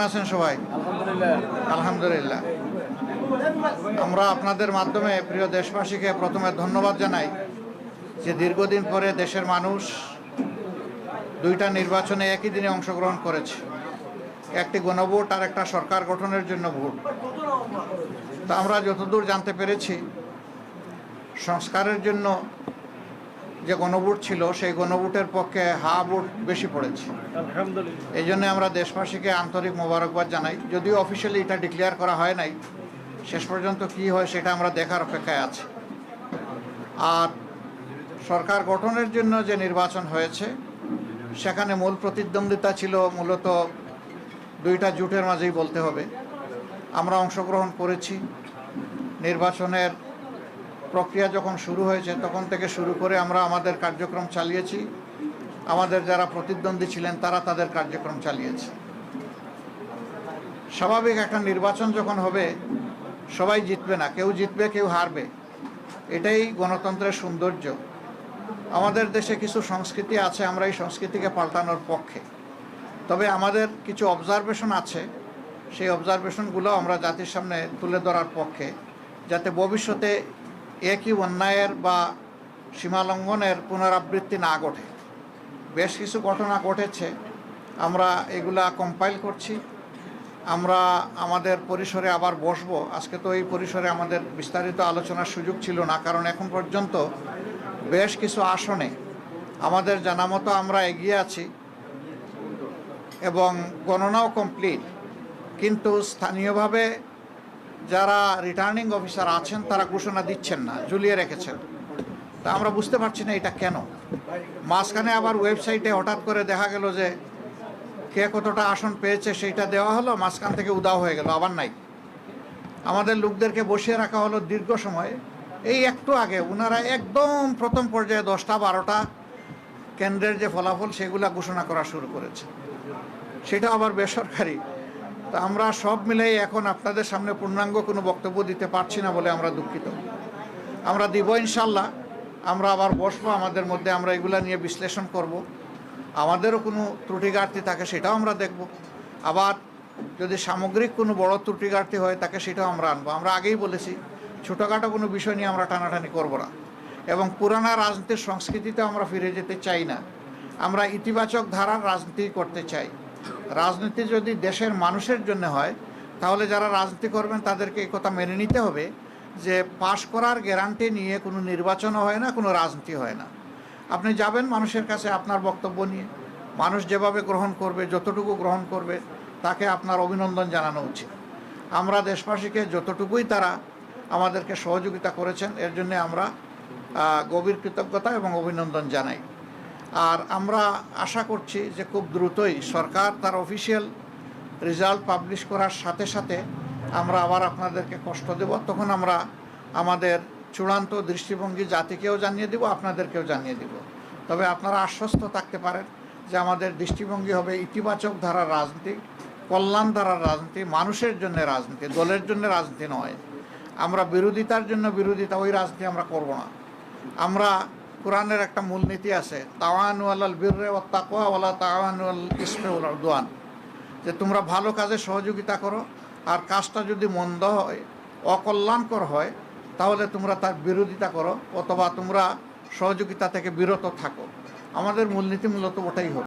আছেন সবাই? আলহামদুলিল্লাহ। আমরা আপনাদের মাধ্যমে প্রিয় দেশবাসীকে প্রথমে ধন্যবাদ জানাই যে দীর্ঘদিন পরে দেশের মানুষ দুইটা নির্বাচনে একই দিনে অংশগ্রহণ করেছে, একটি গণভোট আর একটা সরকার গঠনের জন্য ভোট। তা আমরা যতদূর জানতে পেরেছি, সংস্কারের জন্য যে গণভোট ছিল সেই গণভোটের পক্ষে হা ভোট বেশি পড়েছে। এই জন্য আমরা দেশবাসীকে আন্তরিক মোবারকবাদ জানাই। যদিও অফিসিয়ালি এটা ডিক্লেয়ার করা হয় নাই, শেষ পর্যন্ত কি হয় সেটা আমরা দেখার অপেক্ষায় আছি। আর সরকার গঠনের জন্য যে নির্বাচন হয়েছে সেখানে মূল প্রতিদ্বন্দ্বিতা ছিল মূলত দুইটা জোটের মাঝেই বলতে হবে। আমরা অংশগ্রহণ করেছি। নির্বাচনের প্রক্রিয়া যখন শুরু হয়েছে তখন থেকে শুরু করে আমরা আমাদের কার্যক্রম চালিয়েছি। আমাদের যারা প্রতিদ্বন্দ্বী ছিলেন তারা তাদের কার্যক্রম চালিয়েছে। স্বাভাবিক একটা নির্বাচন যখন হবে সবাই জিতবে না, কেউ জিতবে কেউ হারবে, এটাই গণতন্ত্রের সৌন্দর্য। আমাদের দেশে কিছু সংস্কৃতি আছে, আমরা এই সংস্কৃতিকে পাল্টানোর পক্ষে। তবে আমাদের কিছু অবজারভেশন আছে, সেই অবজারভেশনগুলো আমরা জাতির সামনে তুলে ধরার পক্ষে, যাতে ভবিষ্যতে একই অন্যায়ের বা সীমালঙ্ঘনের পুনরাবৃত্তি না ঘটে। বেশ কিছু ঘটনা ঘটেছে, আমরা এগুলা কম্পাইল করছি। আমরা আমাদের পরিসরে আবার বসবো। আজকে তো এই পরিসরে আমাদের বিস্তারিত আলোচনার সুযোগ ছিল না, কারণ এখন পর্যন্ত বেশ কিছু আসনে আমাদের জানা মতো আমরা এগিয়ে আছি এবং গণনাও কমপ্লিট। কিন্তু স্থানীয়ভাবে যারা রিটার্নিং অফিসার আছেন তারা ঘোষণা দিচ্ছেন না, ঝুলিয়ে রেখেছেন। তা আমরা বুঝতে পারছি না এটা কেন। মাঝখানে আবার ওয়েবসাইটে হঠাৎ করে দেখা গেল যে কে কতটা আসন পেয়েছে সেইটা দেওয়া হলো, মাঝখান থেকে উদাও হয়ে গেল, আবার নাই। আমাদের লোকদেরকে বসিয়ে রাখা হলো দীর্ঘ সময়। এই একটু আগে ওনারা একদম প্রথম পর্যায়ে 10টা-12টা কেন্দ্রের যে ফলাফল সেগুলা ঘোষণা করা শুরু করেছে, সেটা আবার বেসরকারি। তা আমরা সব মিলেই এখন আপনাদের সামনে পূর্ণাঙ্গ কোনো বক্তব্য দিতে পারছি না বলে আমরা দুঃখিত। আমরা দিব ইনশাল্লাহ। আমরা আবার বসবো, আমাদের মধ্যে আমরা এগুলা নিয়ে বিশ্লেষণ করব। আমাদেরও কোনো ত্রুটি ঘাটতি থাকে সেটাও আমরা দেখব। আবার যদি সামগ্রিক কোনো বড় ত্রুটি ঘাটতি হয় তাকে সেটাও আমরা আনবো। আমরা আগেই বলেছি ছোটোখাটো কোনো বিষয় নিয়ে আমরা টানাটানি করব না এবং পুরানা রাজনীতির সংস্কৃতিতে আমরা ফিরে যেতে চাই না। আমরা ইতিবাচক ধারার রাজনীতি করতে চাই। রাজনীতি যদি দেশের মানুষের জন্য হয় তাহলে যারা রাজনীতি করবেন তাদেরকে এই কথা মেনে নিতে হবে যে পাশ করার গ্যারান্টি নিয়ে কোনো নির্বাচনও হয় না, কোনো রাজনীতি হয় না। আপনি যাবেন মানুষের কাছে আপনার বক্তব্য নিয়ে, মানুষ যেভাবে গ্রহণ করবে, যতটুকু গ্রহণ করবে তাকে আপনার অভিনন্দন জানানো উচিত। আমরা দেশবাসীকে যতটুকুই তারা আমাদেরকে সহযোগিতা করেছেন এর জন্য আমরা গভীর কৃতজ্ঞতা এবং অভিনন্দন জানাই। আর আমরা আশা করছি যে খুব দ্রুতই সরকার তার অফিসিয়াল রেজাল্ট পাবলিশ করার সাথে সাথে আমরা আবার আপনাদেরকে কষ্ট দেব। তখন আমরা আমাদের চূড়ান্ত দৃষ্টিভঙ্গি জাতিকেও জানিয়ে দেব, আপনাদেরকেও জানিয়ে দেব। তবে আপনারা আশ্বস্ত থাকতে পারেন যে আমাদের দৃষ্টিভঙ্গি হবে ইতিবাচক ধারার রাজনীতি, কল্যাণ ধারার রাজনীতি, মানুষের জন্য রাজনীতি, দলের জন্য রাজনীতি নয়। আমরা বিরোধিতার জন্য বিরোধিতা, ওই রাজনীতি আমরা করব না। আমরা কোরআনের একটা মূলনীতি আছে, তাওয়ানু আলাল বিররি ওয়াত তাকওয়া ওয়ালা তাওয়ানু আলাল ইসমি ওয়াল উদওয়ান, যে তোমরা ভালো কাজে সহযোগিতা করো, আর কাজটা যদি মন্দ হয়, অকল্যাণকর হয়, তাহলে তোমরা তার বিরোধিতা করো অথবা তোমরা সহযোগিতা থেকে বিরত থাকো। আমাদের মূলনীতি মূলত ওটাই হবে।